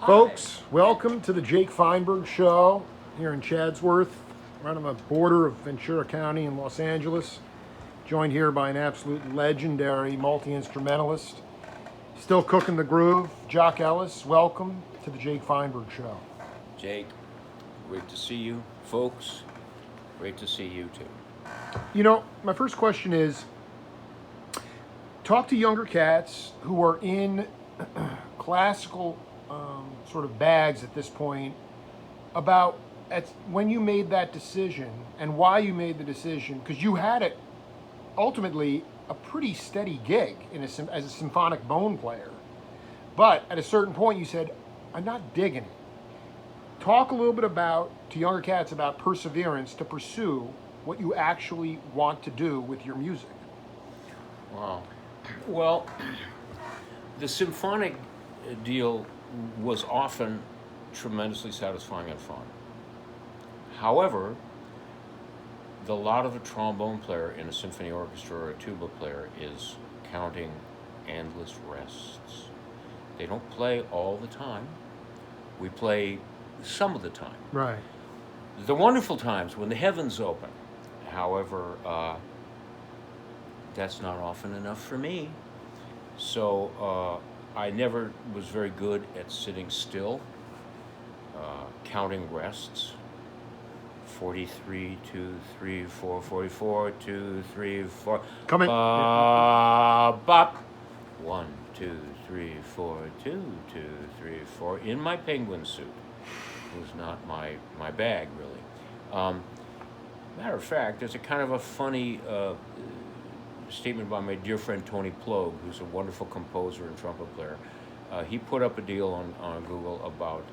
Folks, welcome to the Jake Feinberg Show here in Chatsworth, right on the border of Ventura County in Los Angeles. Joined here by an absolute legendary multi-instrumentalist, still cooking the groove, Jock Ellis. Welcome to the Jake Feinberg Show. Jake, great to see you. Folks, great to see you too. You know, my first question is, talk to younger cats who are in classical sort of bags at this point about when you made that decision and why you made the decision, because you had it ultimately a pretty steady gig as a symphonic bone player, but at a certain point you said, I'm not digging it. Talk a little bit to younger cats about perseverance to pursue what you actually want to do with your music. Wow. Well, the symphonic deal was often tremendously satisfying and fun. However, the lot of a trombone player in a symphony orchestra or a tuba player is counting endless rests. They don't play all the time. We play some of the time. Right. The wonderful times when the heavens open. However, that's not often enough for me. So I never was very good at sitting still, counting rests. 43, 2, 3, 4, 44, 2, 3, 4. Come in. Bop. 1, 2, 3, 4, 2, 2, 3, 4. In my penguin suit. It was not my bag, really. Matter of fact, there's a kind of a funny statement by my dear friend Tony Plogue, who's a wonderful composer and trumpet player. He put up a deal on Google about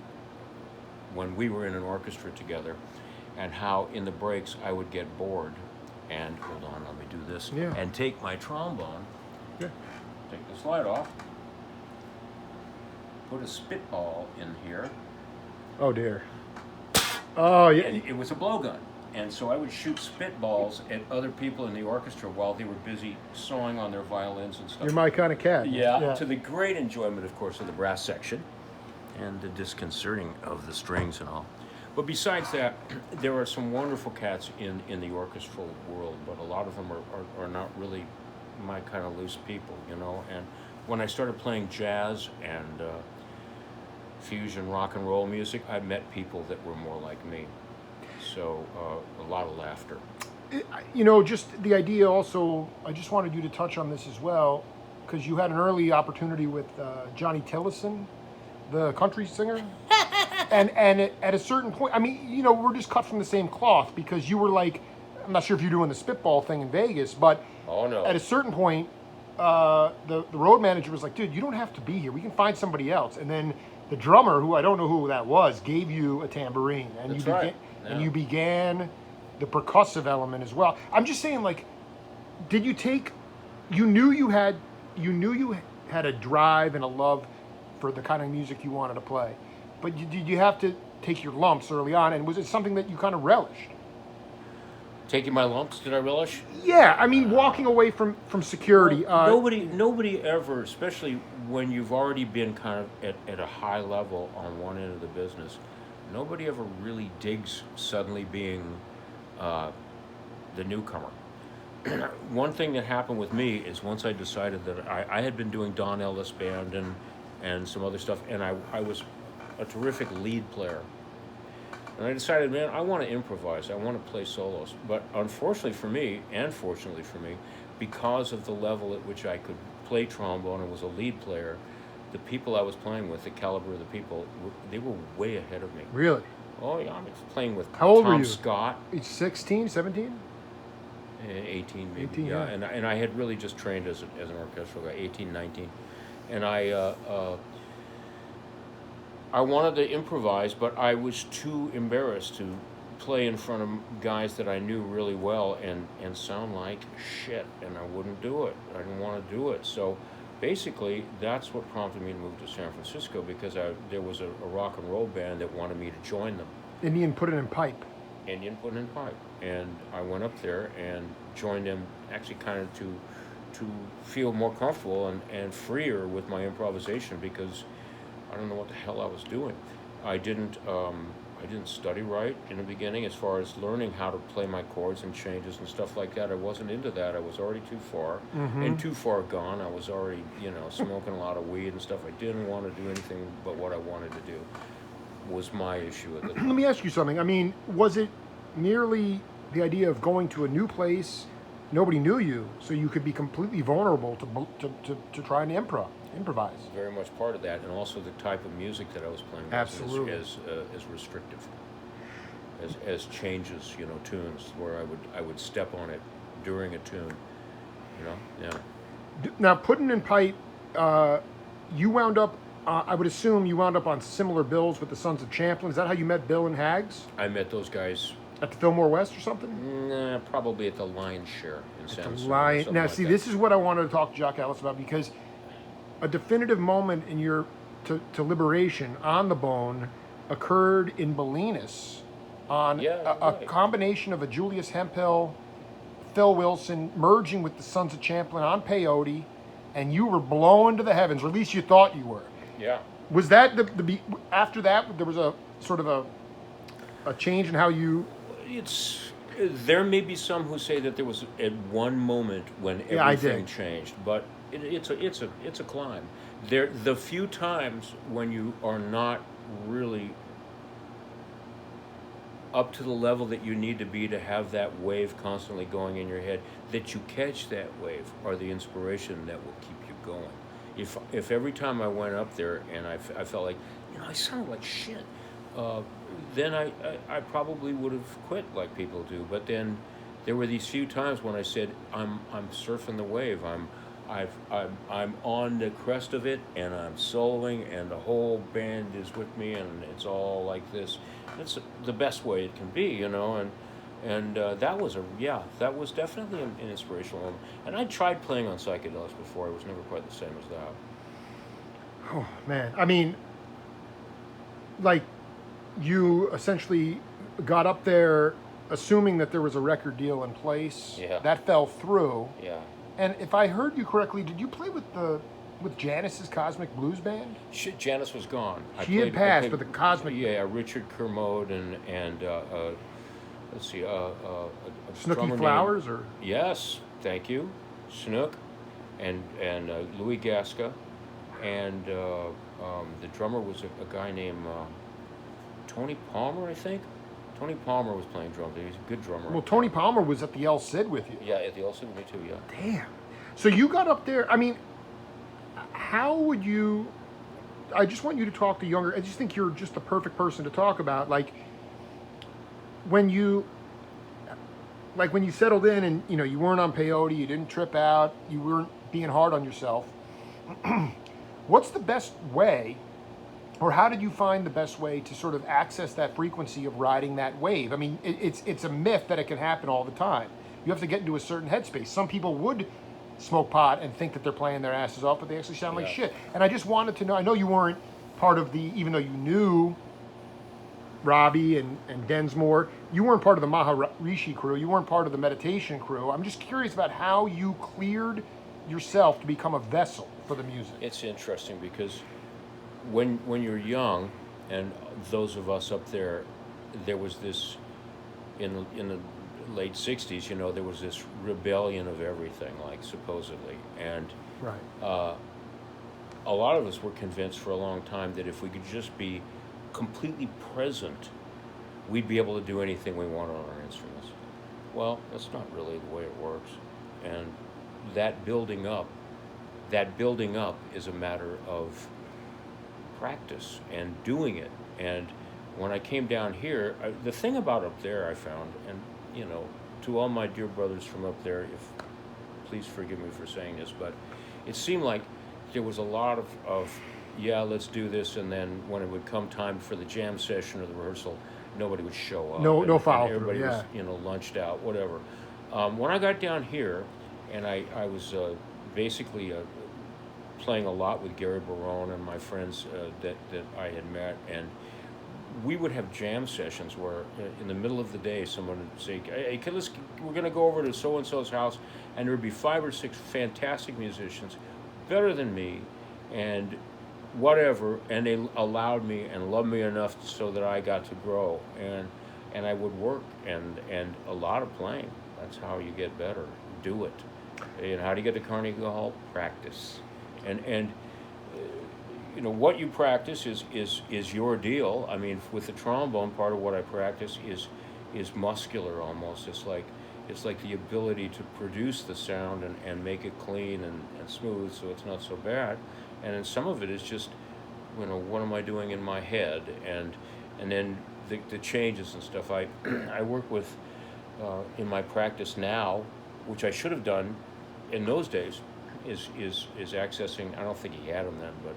when we were in an orchestra together and how in the breaks I would get bored and, hold on, let me do this, and take my trombone, take the slide off, put a spitball in here. Oh dear. Oh yeah. And it was a blowgun. And so I would shoot spitballs at other people in the orchestra while they were busy sawing on their violins and stuff. You're my kind of cat. Yeah, to the great enjoyment, of course, of the brass section and the disconcerting of the strings and all. But besides that, there are some wonderful cats in the orchestral world, but a lot of them are not really my kind of loose people, you know. And when I started playing jazz and fusion rock and roll music, I met people that were more like me. So a lot of laughter. You know, just the idea also, I just wanted you to touch on this as well, because you had an early opportunity with Johnny Tillison, the country singer. and at a certain point, I mean, you know, we're just cut from the same cloth, because you were like, I'm not sure if you're doing the spitball thing in Vegas, but at a certain point, the road manager was like, dude, you don't have to be here. We can find somebody else. And then the drummer, who I don't know who that was, gave you a tambourine. And you began the percussive element as well. I'm just saying, like, did you take, you knew you had a drive and a love for the kind of music you wanted to play, but did you have to take your lumps early on, and was it something that you kind of relished? Taking my lumps, did I relish? Yeah, I mean, walking away from security. Nobody ever, especially when you've already been kind of at a high level on one end of the business, nobody ever really digs suddenly being the newcomer. One thing that happened with me is once I decided that I had been doing Don Ellis band and some other stuff, and I was a terrific lead player. And I decided, man, I want to improvise. I want to play solos. But unfortunately for me, and fortunately for me, because of the level at which I could play trombone and was a lead player, the people I was playing with, the caliber of the people, they were way ahead of me. Really? Oh, yeah, I was playing with How old Tom were you? Scott. 16, 17? 18 maybe. 18, yeah. yeah. And I had really just trained as an orchestral guy, 18, 19. And I wanted to improvise, but I was too embarrassed to play in front of guys that I knew really well and sound like shit, and I wouldn't do it. I didn't want to do it. So basically, that's what prompted me to move to San Francisco, because there was a rock and roll band that wanted me to join them. Indian put it in pipe. Indian put it in pipe. And I went up there and joined them, actually kind of to feel more comfortable and freer with my improvisation, because I don't know what the hell I was doing. I didn't study right in the beginning as far as learning how to play my chords and changes and stuff like that. I wasn't into that. I was already too far and too far gone. I was already, smoking a lot of weed and stuff. I didn't want to do anything but what I wanted to do. Was my issue at the time. Let me ask you something. I mean, was it merely the idea of going to a new place, nobody knew you, so you could be completely vulnerable to try and improvise? Very much part of that, and also the type of music that I was playing Absolutely. as restrictive, as changes, tunes where I would step on it during a tune, yeah. Now, putting in pipe, you wound up. I would assume you wound up on similar bills with the Sons of Champlin. Is that how you met Bill and Hags? I met those guys At the Fillmore West or something? Nah, probably at the Lion's Share in San Francisco. Now, see, this is what I wanted to talk to Jock Ellis about, because a definitive moment in your to liberation on the bone occurred in Bolinas on a combination of a Julius Hemphill, Phil Wilson merging with the Sons of Champlin on peyote, and you were blown to the heavens, or at least you thought you were. Yeah. Was that after that there was a sort of a change in how you? There may be some who say that there was at one moment when everything changed, but it's a climb. The few times when you are not really up to the level that you need to be to have that wave constantly going in your head, that you catch that wave, are the inspiration that will keep you going. If every time I went up there and I felt like, I sound like shit, then I probably would have quit like people do. But then there were these few times when I said, I'm surfing the wave. I'm on the crest of it, and I'm soloing, and the whole band is with me, and it's all like this. It's the best way it can be, and that was definitely an inspirational moment. And I tried playing on psychedelics before. It was never quite the same as that. Oh man, I mean, like, you essentially got up there assuming that there was a record deal in place. Yeah. That fell through. Yeah. And if I heard you correctly, did you play with Janice's Cosmic Blues Band? Shit, Janice was gone. She had passed, but the Cosmic... Yeah, Richard Kermode and let's see, Snooky Flowers, or... Yes, thank you. Snook and Louis Gasca, and the drummer was a guy named Tony Palmer, I think. Tony Palmer was playing drums. He's a good drummer. Well, Tony Palmer was at the El Cid with you. Yeah, at the El Cid with me too, yeah. Damn. So you got up there, I mean, how would you... I just want you to talk to younger... I just think you're just the perfect person to talk about. Like, when you settled in and, you weren't on peyote, you didn't trip out, you weren't being hard on yourself, what's the best way, or how did you find the best way to sort of access that frequency of riding that wave? I mean, it's a myth that it can happen all the time. You have to get into a certain headspace. Some people would smoke pot and think that they're playing their asses off, but they actually sound like shit. And I just wanted to know, I know you weren't part of even though you knew Robbie and Densmore, you weren't part of the Maharishi crew. You weren't part of the meditation crew. I'm just curious about how you cleared yourself to become a vessel for the music. It's interesting because when you're young, and those of us up there, there was this in the late '60s. You know, there was this rebellion of everything, like supposedly, and Right. a lot of us were convinced for a long time that if we could just be completely present, we'd be able to do anything we want on our instruments. Well, that's not really the way it works. And that building up is a matter of practice and doing it. And when I came down here, the thing about up there I found, and you know, to all my dear brothers from up there, please forgive me for saying this, but it seemed like there was a lot of yeah, let's do this, and then when it would come time for the jam session or the rehearsal, nobody would show up. No follow and everybody through. Yeah. was, you know, lunched out, whatever. When I got down here, and I was basically playing a lot with Gary Barone and my friends that I had met, and we would have jam sessions where in the middle of the day someone would say, hey, we're going to go over to so-and-so's house, and there would be 5 or 6 fantastic musicians, better than me, and whatever, and they allowed me and loved me enough so that I got to grow, and I would work, and a lot of playing. That's how you get better. Do it. You know, how do you get to Carnegie Hall? Practice. And you know, what you practice is your deal. I mean, with the trombone, part of what I practice is muscular almost. It's like the ability to produce the sound and make it clean and smooth so it's not so bad. And then some of it is just, you know, what am I doing in my head? And then the changes and stuff. I work with, in my practice now, which I should have done in those days, is accessing, I don't think he had them then, but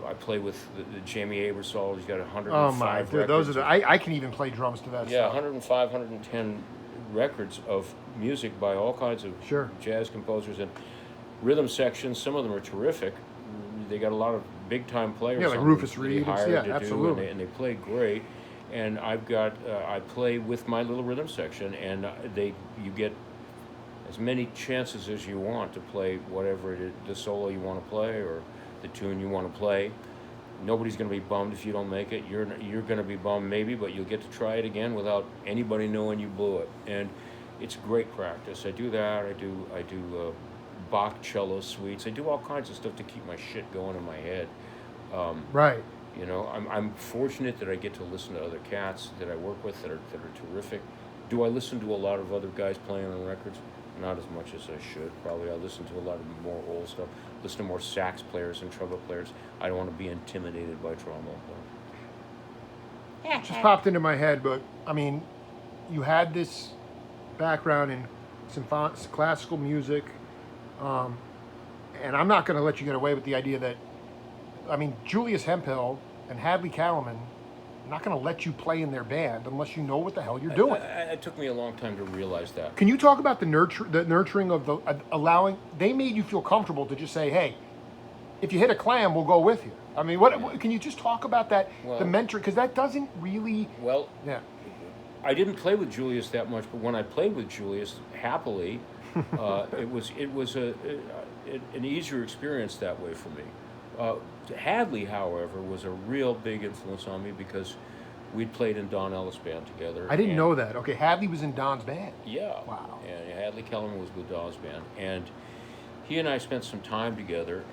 I play with the Jamie Aebersold. He's got 105 Oh my, dude, those are records. I can even play drums to that. Yeah, stuff. 105, 110 records of music by all kinds of Sure. jazz composers and rhythm sections. Some of them are terrific. They got a lot of big time players. Yeah, like on Rufus them that they Reed. hired Yeah, to absolutely. do, and they play great. And I've got I play with my little rhythm section, and you get as many chances as you want to play whatever it is, the solo you want to play or the tune you want to play. Nobody's going to be bummed if you don't make it. You're going to be bummed maybe, but you'll get to try it again without anybody knowing you blew it. And it's great practice. I do that. I do Bach cello suites. I do all kinds of stuff to keep my shit going in my head. Right. You know, I'm fortunate that I get to listen to other cats that I work with that are terrific. Do I listen to a lot of other guys playing on records? Not as much as I should. Probably I listen to a lot of more old stuff. Listen to more sax players and trumpet players. I don't want to be intimidated by trombone players. Just popped into my head, but I mean, you had this background in classical music, and I'm not going to let you get away with the idea that, I mean, Julius Hemphill and Hadley Callman are not going to let you play in their band unless you know what the hell you're doing. It took me a long time to realize that. Can you talk about the nurturing of the allowing? They made you feel comfortable to just say, "Hey, if you hit a clam, we'll go with you." I mean, what can you just talk about that? Well, the mentor, because that doesn't really. Well, Yeah. I didn't play with Julius that much, but when I played with Julius, happily, it was an easier experience that way for me. Hadley, however, was a real big influence on me because we'd played in Don Ellis band together. I didn't know that. Okay, Hadley was in Don's band. Yeah. Wow. And Hadley Kellman was with Don's band, and he and I spent some time together.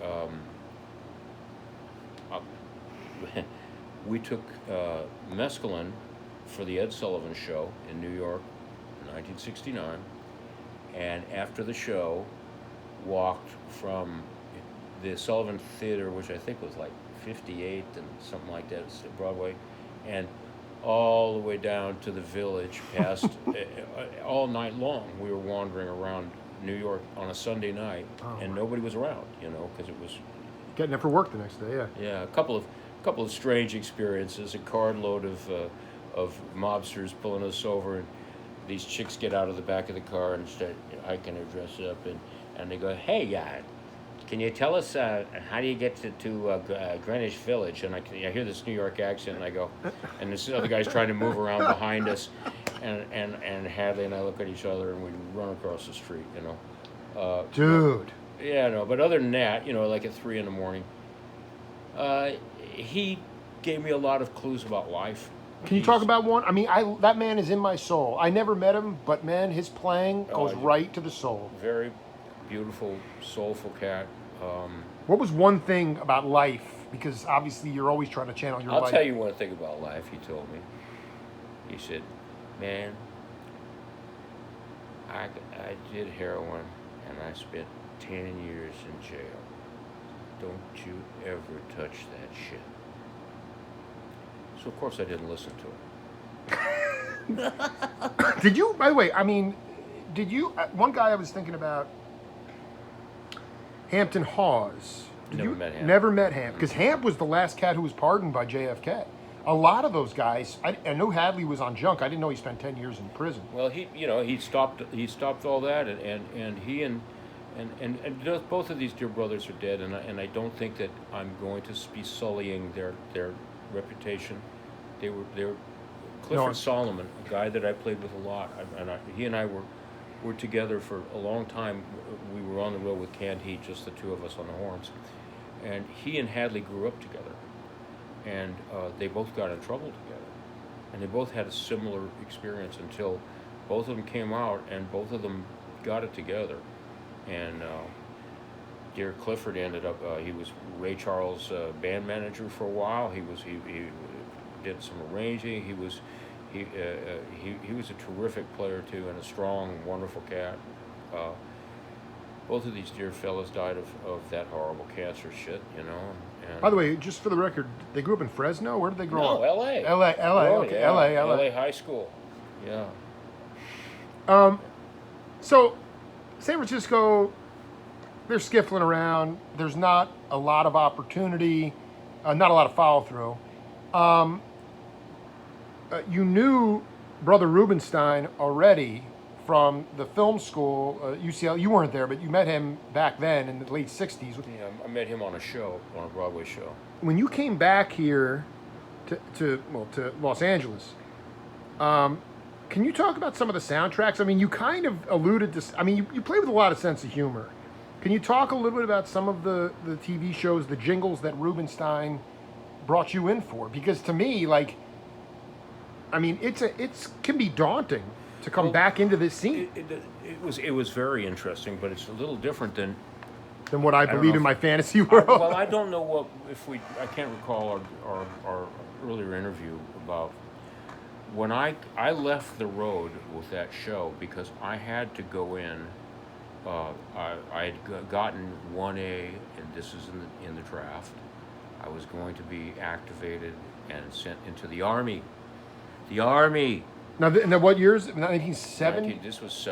We took mescaline for the Ed Sullivan Show in New York in 1969, and after the show, walked from the Sullivan Theater, which I think was like 58th and something like that, it's Broadway, and all the way down to the Village, past all night long. We were wandering around New York on a Sunday night, and nobody was around, you know, because it was getting up for work the next day. Yeah. Yeah, a couple of strange experiences. A carload of mobsters pulling us over, and these chicks get out of the back of the car and start hiking their dress up, and they go, "Hey, can you tell us how do you get to Greenwich Village?" And I hear this New York accent, and I go, and this other guy's trying to move around behind us, and Hadley and I look at each other and we run across the street, you know. Dude. Yeah, no. But other than that, you know, like at 3 a.m, he gave me a lot of clues about life. Can you talk about one? I mean, that man is in my soul. I never met him, but man, his playing goes right to the soul. Very beautiful, soulful cat. What was one thing about life? Because obviously you're always trying to channel your life. I'll tell you one thing about life, he told me. He said, man, I did heroin and I spent 10 years in jail. Don't you ever touch that shit. So of course I didn't listen to him. Did you, by the way, I mean, did you, one guy I was thinking about, Hampton Hawes. Never met Hamp. Because Hamp was the last cat who was pardoned by JFK. A lot of those guys, I know Hadley was on junk. I didn't know he spent 10 years in prison. Well, he stopped all that, and he and both of these dear brothers are dead, and I don't think that I'm going to be sullying their reputation. They were Clifford Solomon, a guy that I played with a lot, he and I were together for a long time. We were on the road with Canned Heat, just the two of us on the horns, and he and Hadley grew up together, and they both got in trouble together, and they both had a similar experience until both of them came out, and both of them got it together. And dear Clifford ended up, he was Ray Charles' band manager for a while. He did some arranging. He was a terrific player too, and a strong, wonderful cat. Both of these dear fellas died of that horrible cancer shit, you know. And by the way, just for the record, they grew up in Fresno? Where did they grow up? No, L.A. L.A., oh, okay, yeah. L.A. L.A. high school, yeah. So, San Francisco, they're skiffling around. There's not a lot of opportunity, not a lot of follow-through. You knew Brother Rubenstein already from the film school, UCL. You weren't there, but you met him back then in the late 60s. Yeah, I met him on a Broadway show. When you came back here to Los Angeles, can you talk about some of the soundtracks? I mean, you kind of alluded to, I mean, you play with a lot of sense of humor. Can you talk a little bit about some of the TV shows, the jingles that Rubenstein brought you in for? Because to me, like, I mean, it can be daunting to come back into this scene. It was very interesting, but it's a little different than what I believe in my fantasy world. Well, I don't know I can't recall our earlier interview about when I left the road with that show because I had to go in. I had gotten 1A, and this is in the draft. I was going to be activated and sent into the Army. The Army! Now what years? 1970? This was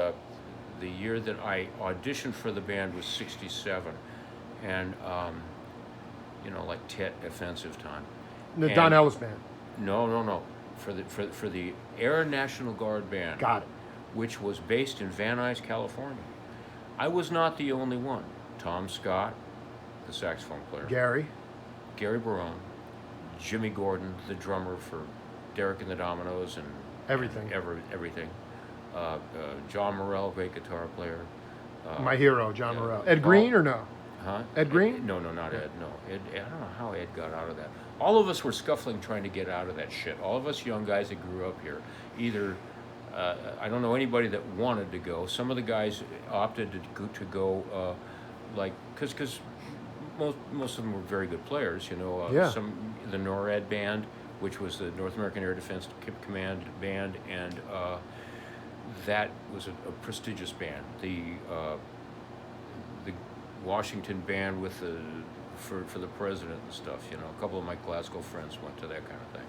the year that I auditioned for the band was 67. And, like Tet offensive time. The Don Ellis band? No. For the Air National Guard band. Got it. Which was based in Van Nuys, California. I was not the only one. Tom Scott, the saxophone player. Gary Barone, Jimmy Gordon, the drummer for Derek and the Dominoes and everything. Everything. John Morell, great guitar player. My hero, John Morell. Ed Green or no? Huh? Ed Green? No, not Ed. No, Ed. I don't know how Ed got out of that. All of us were scuffling trying to get out of that shit. All of us young guys that grew up here, either. I don't know anybody that wanted to go. Some of the guys opted to go, because most of them were very good players. You know, the NORAD band, which was the North American Air Defense Command band, and that was a prestigious band. The Washington band with for the president and stuff. You know, a couple of my Glasgow friends went to that kind of thing.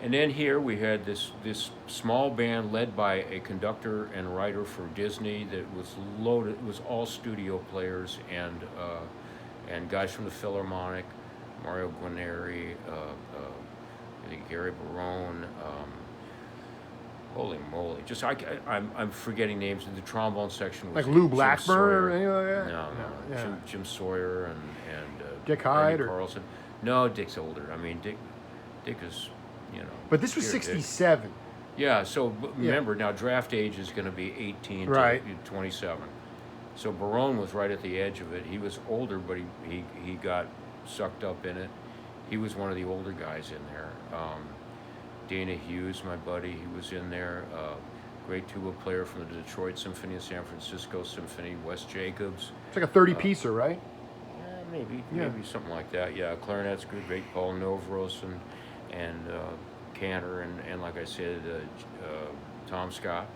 And then here we had this small band led by a conductor and writer for Disney that was loaded. It was all studio players and guys from the Philharmonic, Mario Guarneri, Gary Barone. Holy moly! Just I'm forgetting names. In the trombone section was like Lou Blackburn or anything like that. No. Yeah. Jim Sawyer and Dick Hyde or Carlson. No, Dick's older. I mean, Dick is. You know, but this was 67. Yeah, so remember, now draft age is going to be 18 Right. to 27. So Barone was right at the edge of it. He was older, but he got sucked up in it. He was one of the older guys in there. Dana Hughes, my buddy, he was in there. Great tuba player from the Detroit Symphony and San Francisco Symphony, Wes Jacobs. It's like a 30-piecer, right? Maybe Yeah. something like that. Yeah, clarinet's good, great Paul Novros and Cantor and like I said, Tom Scott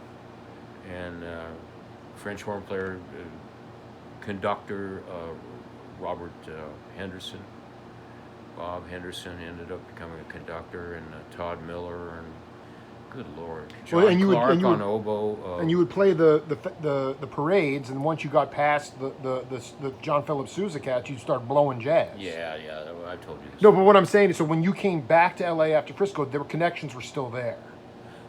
and French horn player, conductor Robert Henderson. Bob Henderson ended up becoming a conductor, and Todd Miller, and good Lord, John Clark on oboe. And you would play the parades, and once you got past the John Philip Sousa cats, you'd start blowing jazz. Yeah, I told you this. No, but what I'm saying is, so when you came back to LA after Frisco, the connections were still there.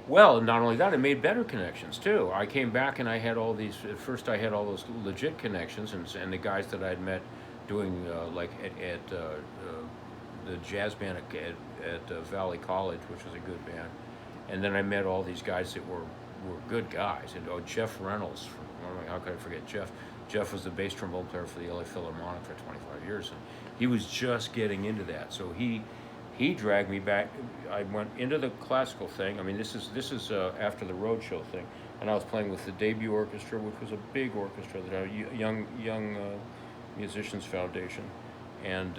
Well, not only that, I made better connections too. I came back and I had all these. At first, I had all those legit connections, and the guys that I'd met doing like at the jazz band at Valley College, which was a good band. And then I met all these guys that were good guys. And Jeff Reynolds, how could I forget Jeff? Jeff was the bass trombone player for the LA Philharmonic for 25 years, and he was just getting into that. So he dragged me back. I went into the classical thing. I mean, this is after the roadshow thing, and I was playing with the debut orchestra, which was a big orchestra, that young musicians foundation, and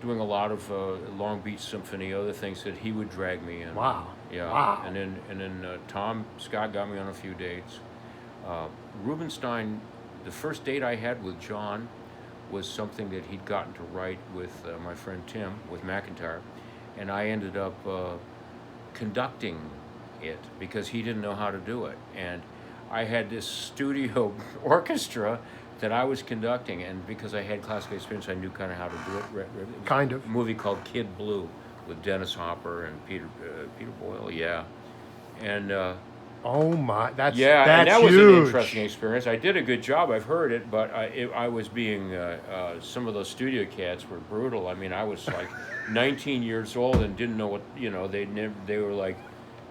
doing a lot of Long Beach Symphony, other things that he would drag me in. Wow. Yeah. Wow. And then Tom Scott got me on a few dates. Rubinstein, the first date I had with John was something that he'd gotten to write with my friend Tim, with McIntyre, and I ended up conducting it because he didn't know how to do it. And I had this studio orchestra that I was conducting, and because I had classical experience, I knew kind of how to do it. It was Kind of. a movie called Kid Blue with Dennis Hopper and Peter Boyle, yeah. And Oh my, that's and that was huge. an interesting experience. I did a good job, I've heard it, but I was being, some of those studio cats were brutal. I mean, I was like 19 years old and didn't know what, they were like,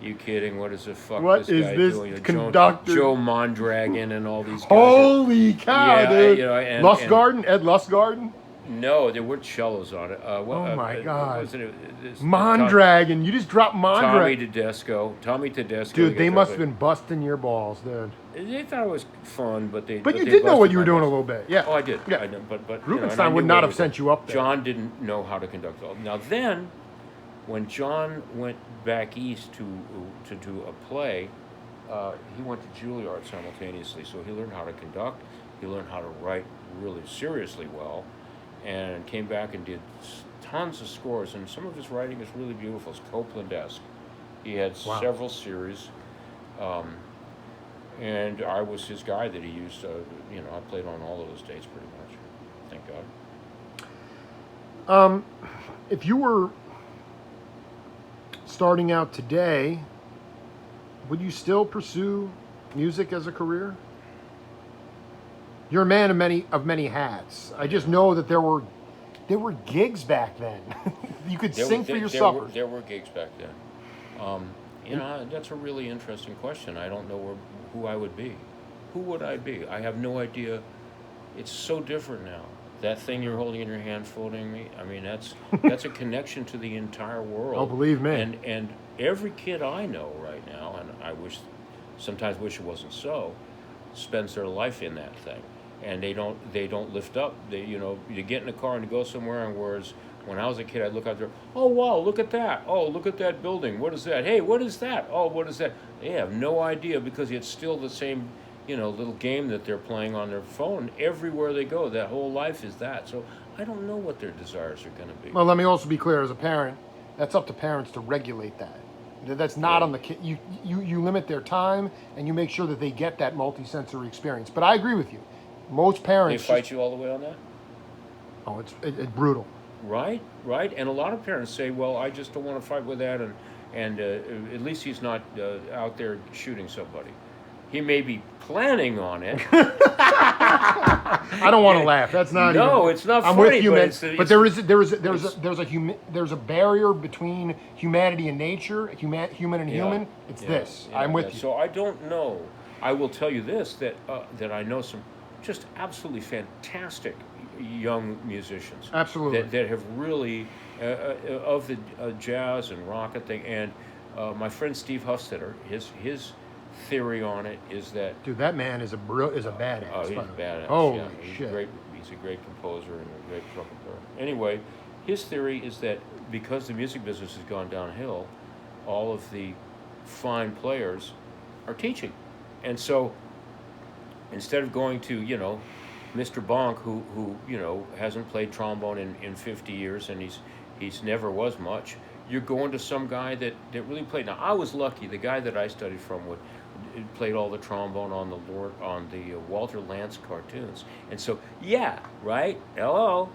you kidding, what is the fuck What this is guy this doing? conductor? Joe Mondragon and all these guys. Holy cow, Yeah, dude. and Lustgarten? Ed Lustgarten? No, there weren't cellos on it. Oh my God. Wasn't it, Mondragon. You just dropped Mondragon. Tommy Tedesco. Dude, they must have been busting your balls, dude. They thought it was fun, but they. But you they did know what busted you were my doing a balls. little bit. Yeah. Oh, I did. Yeah. I know, but and Rubinstein I knew would not what have it sent was. you up there. John didn't know how to conduct all. Now then, when John went back east to do a play, he went to Juilliard simultaneously. So he learned how to conduct. He learned how to write really seriously well, and came back and did tons of scores. And some of his writing is really beautiful. It's Copland-esque. He had several series. And I was his guy that he used. I played on all of those dates pretty much. Thank God. If you were starting out today, would you still pursue music as a career? You're a man of many hats. I just know that there were gigs back then. You could sing for your supper. There were gigs back then. That's a really interesting question. I don't know who I would be. Who would I be? I have no idea. It's so different now. That thing you're holding in your hand, floating me. I mean, that's a connection to the entire world. Oh, believe me. And every kid I know right now, and I sometimes wish it wasn't so, spends their life in that thing, and they don't lift up. You get in a car and you go somewhere, and whereas when I was a kid, I'd look out there. Oh wow, look at that! Oh, look at that building. What is that? Hey, what is that? Oh, what is that? They have no idea because it's still the same. Little game that they're playing on their phone everywhere they go. That whole life is that. So I don't know what their desires are going to be. Well, let me also be clear. As a parent, that's up to parents to regulate that. That's not on the kid. You limit their time and you make sure that they get that multi-sensory experience. But I agree with you. Most parents They fight you all the way on that? Oh, it's brutal. Right. And a lot of parents say, well, I just don't want to fight with that, and at least he's not out there shooting somebody. He may be planning on it. I don't want to laugh. That's not. No, even, it's not I'm funny, with you, but man. it's- But there's a barrier between humanity and nature, human and human. It's this. I'm with you. So I don't know. I will tell you this, that I know some just absolutely fantastic young musicians. Absolutely. That have really of the jazz and rock and thing. And my friend Steve Hufstetter, his theory on it is that Dude, that man is a badass. oh, he's by the way. badass. Holy yeah. shit. He's a great composer and a great trumpet player. Anyway, his theory is that because the music business has gone downhill, all of the fine players are teaching. And so instead of going to, Mr. Bonk, who hasn't played trombone in 50 years and he's never was much, you're going to some guy that really played. Now, I was lucky. The guy that I studied from played all the trombone on the Walter Lantz cartoons. And so, yeah, right? Hello,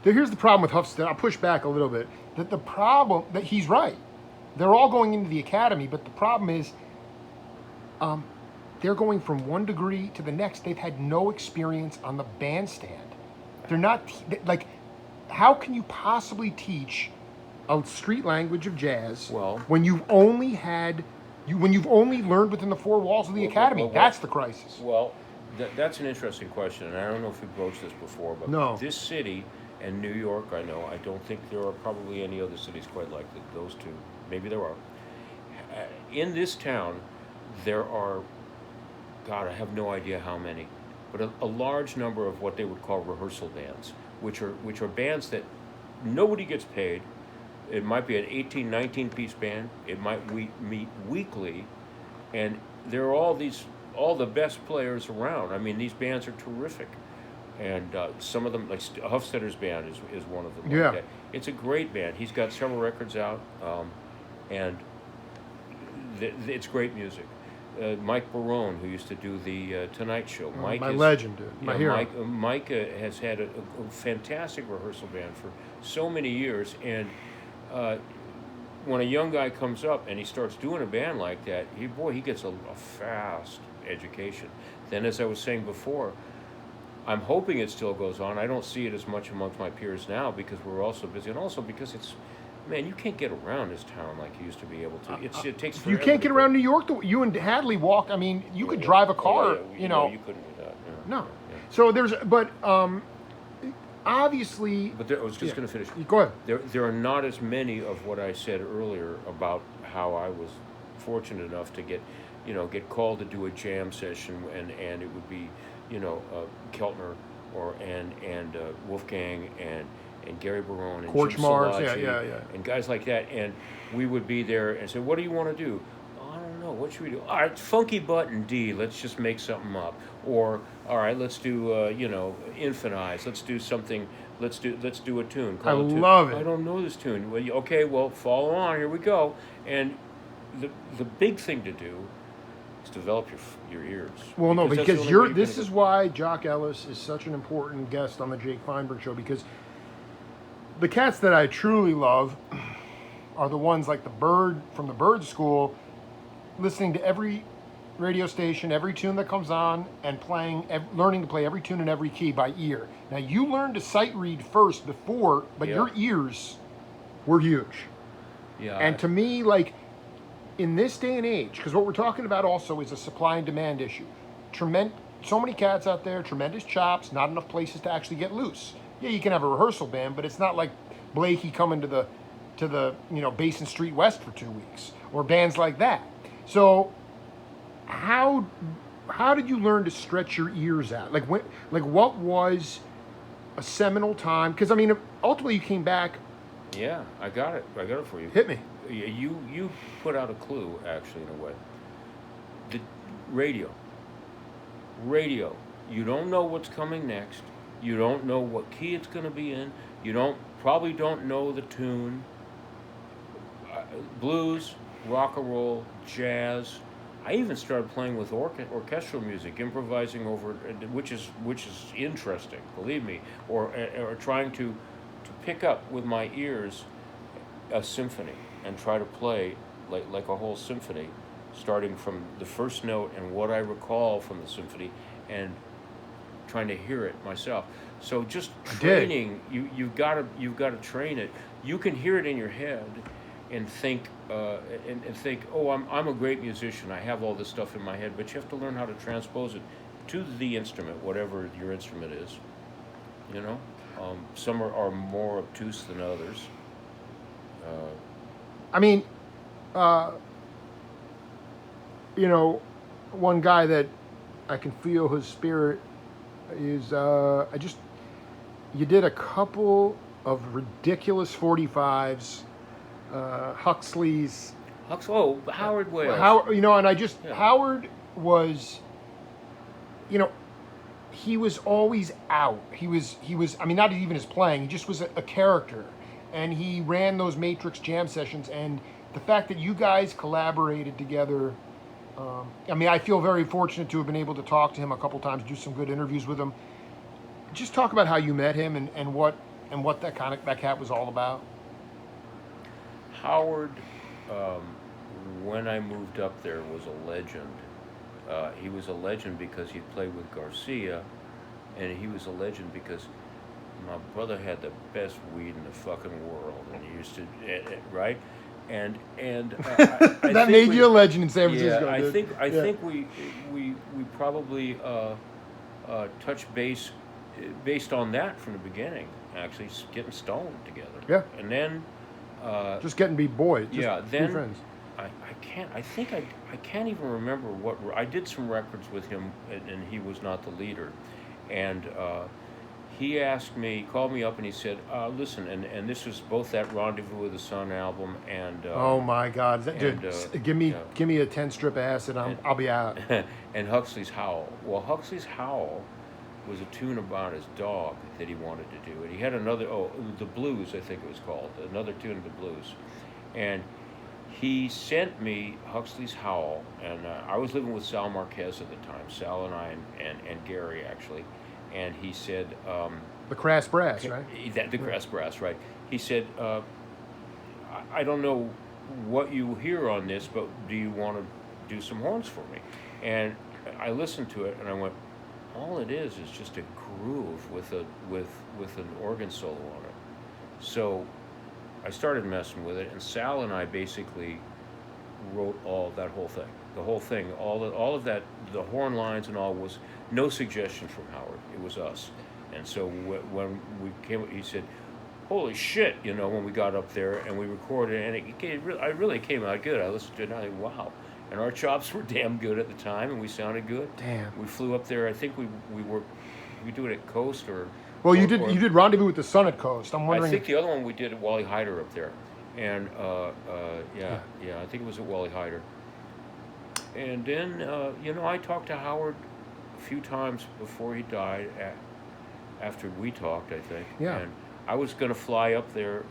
Here's the problem with Hufstede. I'll push back a little bit. That the problem that he's right. They're all going into the academy, but the problem is, they're going from one degree to the next. They've had no experience on the bandstand. They're not like. How can you possibly teach a street language of jazz when you've only learned within the four walls of the academy? That's the crisis. Well, that's an interesting question, and I don't know if we broached this before, but this city and New York, I don't think there are probably any other cities quite like those two. Maybe there are. In this town, there are, God, I have no idea how many, but a large number of what they would call rehearsal bands, which are bands that nobody gets paid. It might be an 18, 19-piece band. It might meet weekly, and there are all the best players around. I mean, these bands are terrific, and some of them, like Hufstetter's band, is one of them. Yeah, like that. It's a great band. He's got several records out, and it's great music. Mike Barone, who used to do the Tonight Show. My legend, dude. My hero. Mike has had a fantastic rehearsal band for so many years, and when a young guy comes up and he starts doing a band like that, he gets a fast education. Then, as I was saying before, I'm hoping it still goes on. I don't see it as much amongst my peers now because we're also busy, and also because man, you can't get around this town like you used to be able to. It takes forever. You can't get around New York. You and Hadley walk. I mean, you could drive a car. You couldn't do that. No. Yeah. So but obviously. But I was just going to finish. Go ahead. There are not as many of what I said earlier about how I was fortunate enough to get called to do a jam session, and it would be, Keltner and Wolfgang and Gary Barone and Jim Solaggi and guys like that, and we would be there and say, "What do you want to do?" "Oh, I don't know. What should we do?" "All right, funky button D. Let's just make something up." Or, "All right, let's do Infinize. Let's do something. Let's do a tune." I love it. "I don't know this tune." "Well, okay, well, follow on. Here we go." And the big thing to do is develop your ears. Well, no, because this is why Jock Ellis is such an important guest on the Jake Feinberg Show, because the cats that I truly love are the ones like the Bird from the Bird School, listening to every radio station, every tune that comes on, and learning to play every tune in every key by ear. Now, you learned to sight read first before, but your ears were huge. Yeah. And to me, like, in this day and age, because what we're talking about also is a supply and demand issue. So many cats out there, tremendous chops, not enough places to actually get loose. Yeah, you can have a rehearsal band, but it's not like Blakey coming to the Basin Street West for 2 weeks, or bands like that. So how did you learn to stretch your ears out? Like what was a seminal time? Because I mean, ultimately you came back. Yeah, I got it for you. Hit me. You put out a clue, actually, in a way. The radio. You don't know what's coming next. You don't know what key it's going to be in. You probably don't know the tune. Blues, rock and roll, jazz. I even started playing with orchestral music, improvising over, which is interesting, believe me. Or trying to pick up with my ears a symphony and try to play like a whole symphony, starting from the first note and what I recall from the symphony, and trying to hear it myself. So just I did. training, you've got to train it. You can hear it in your head, and think oh, I'm a great musician. I have all this stuff in my head, but you have to learn how to transpose it to the instrument, whatever your instrument is. You know, some are more obtuse than others. I mean, you know, one guy that I can feel his spirit is you did a couple of ridiculous 45s, Huxley's. Howard Wales. Howard was, he was always out. He was. I mean, not even his playing. He just was a character, and he ran those Matrix jam sessions. And the fact that you guys collaborated together. I mean, I feel very fortunate to have been able to talk to him a couple times, do some good interviews with him. Just talk about how you met him and what that cat was all about. Howard, when I moved up there, was a legend. He was a legend because he played with Garcia, and he was a legend because my brother had the best weed in the fucking world, and he used to, right? And I that made you a legend in San Francisco. Yeah, I think we probably touched base based on that from the beginning. Actually, getting stoned together. Yeah. And then just getting to be boys. Then friends. I can't even remember what I did some records with him, and he was not the leader, and. He called me up, and he said, listen, and this was both that Rendezvous with the Sun album and... oh my God, give me a 10-strip acid, I'll be out. And Huxley's Howl. Well, Huxley's Howl was a tune about his dog that he wanted to do. And he had another, the Blues, I think it was called, another tune of the Blues. And he sent me Huxley's Howl, and I was living with Sal Marquez at the time, Sal and I and Gary, actually. And he said... the Crass Brass, right? The Crass Brass, right. He said, I don't know what you hear on this, but do you want to do some horns for me? And I listened to it, and I went, all it is just a groove with an organ solo on it. So I started messing with it, and Sal and I basically wrote the whole thing, all of that, the horn lines and all was no suggestion from Howard. It was us. And so when we came, he said, holy shit, when we got up there and we recorded, and it really came out good. I listened to it, and I thought, wow. And our chops were damn good at the time, and we sounded good. Damn. We flew up there. I think we do it at Coast or... Well, you did Rendezvous with the Sun at Coast. I'm wondering... I think the other one we did at Wally Hyder up there. And, I think it was at Wally Hyder. And then, I talked to Howard a few times before he died, after we talked, I think. Yeah. And I was going to fly up there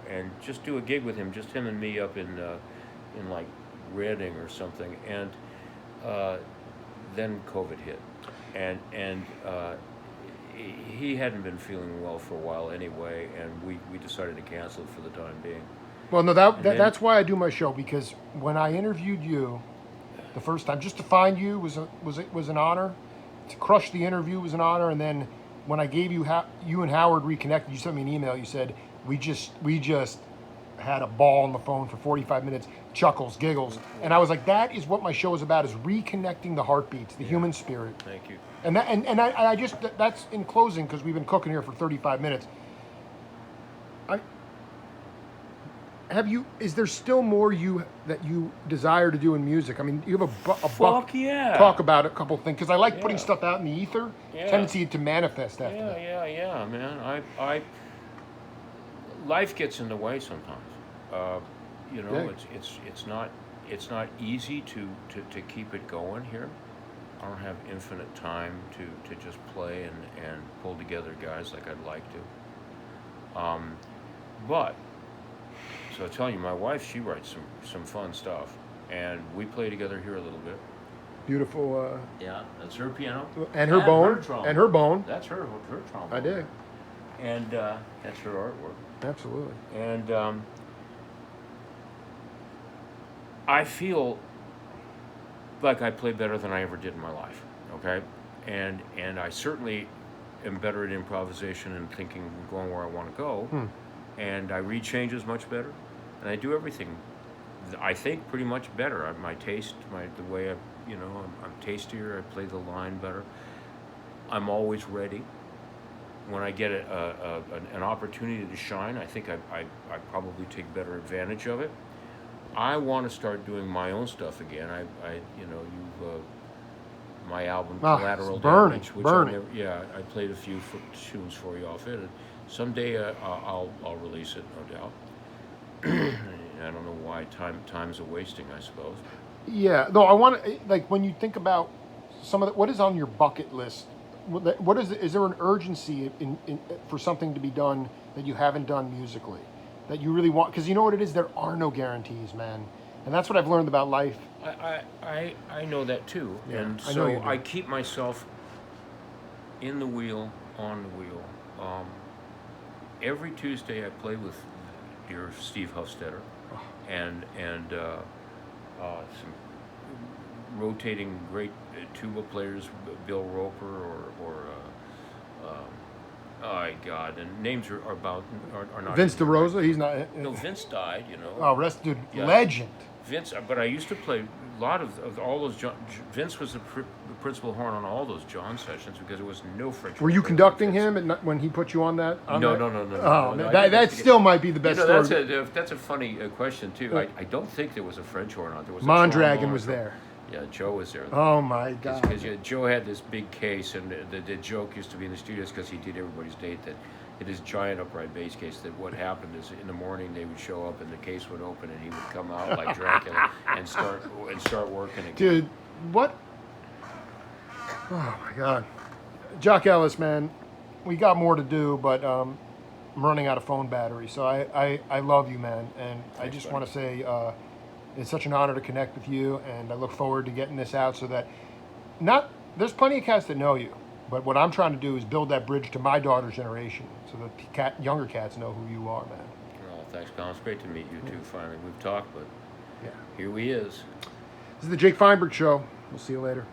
and just do a gig with him, just him and me up in like Reading or something. And then COVID hit. And he hadn't been feeling well for a while anyway, and we decided to cancel it for the time being. Well, no, that's why I do my show, because when I interviewed you the first time, just to find you was an honor. To crush the interview was an honor, and then when I gave you and Howard reconnected, you sent me an email. You said we just had a ball on the phone for 45 minutes, chuckles, giggles, and I was like, that is what my show is about: is reconnecting the heartbeats, the human spirit. Thank you. And that's in closing, because we've been cooking here for 35 minutes. Is there still more that you desire to do in music? I mean, you have talk about a couple things, because I like putting stuff out in the ether. Tendency to manifest after that. Yeah, man. I life gets in the way sometimes. It's not easy to keep it going here. I don't have infinite time to just play and pull together guys like I'd like to. But so I'm telling you, my wife, she writes some fun stuff, and we play together here a little bit. Beautiful. Yeah, that's her piano. And her bone. And her bone. That's her trombone. I dig. And that's her artwork. Absolutely. And I feel like I play better than I ever did in my life. Okay, and I certainly am better at improvisation and thinking, going where I want to go, and I read changes much better, and I do everything. I think pretty much better. My taste, the way I'm tastier. I play the line better. I'm always ready. When I get an opportunity to shine, I think I probably take better advantage of it. I want to start doing my own stuff again. My album Collateral Damage, which I played a few tunes for you off it. Someday I'll release it, no doubt. I don't know why time's a wasting, I suppose. Yeah, no, I want to, like, when you think about some of what is on your bucket list, what is there an urgency in for something to be done that you haven't done musically, that you really want? Because you know what it is, there are no guarantees, man, and that's what I've learned about life. I know that too, Yeah, and I know you so do. I keep myself in the wheel, on the wheel. Every Tuesday I play with dear Steve Hofstetter, and some rotating great tuba players, Bill Roper or oh God, and names are not Vince in here, right? DeRosa, he's not. No, Vince died, Oh, rest, dude, Yeah. legend. Vince, but I used to play a lot of all those John. Vince was the principal horn on all those John sessions because there was no French. Were you conducting him when he put you on that? No. Oh, no, man, that still might be the best story. That's a funny question too. I don't think there was a French horn on. There was Mondragon was there. Yeah, Joe was there. Oh my God! Because Joe had this big case, and the joke used to be in the studios because he did everybody's date that it is giant upright bass case. That what happened is in the morning they would show up and the case would open and he would come out like Dracula and start working again. Dude, what? Oh my God, Jock Ellis, man, we got more to do, but I'm running out of phone battery. So I love you, man, and I just want to say it's such an honor to connect with you, and I look forward to getting this out so that there's plenty of cats that know you, but what I'm trying to do is build that bridge to my daughter's generation so that younger cats know who you are, man. Well, thanks, Colin. It's great to meet you too. Finally, we've talked, but Yeah. here he is. This is the Jake Feinberg Show. We'll see you later.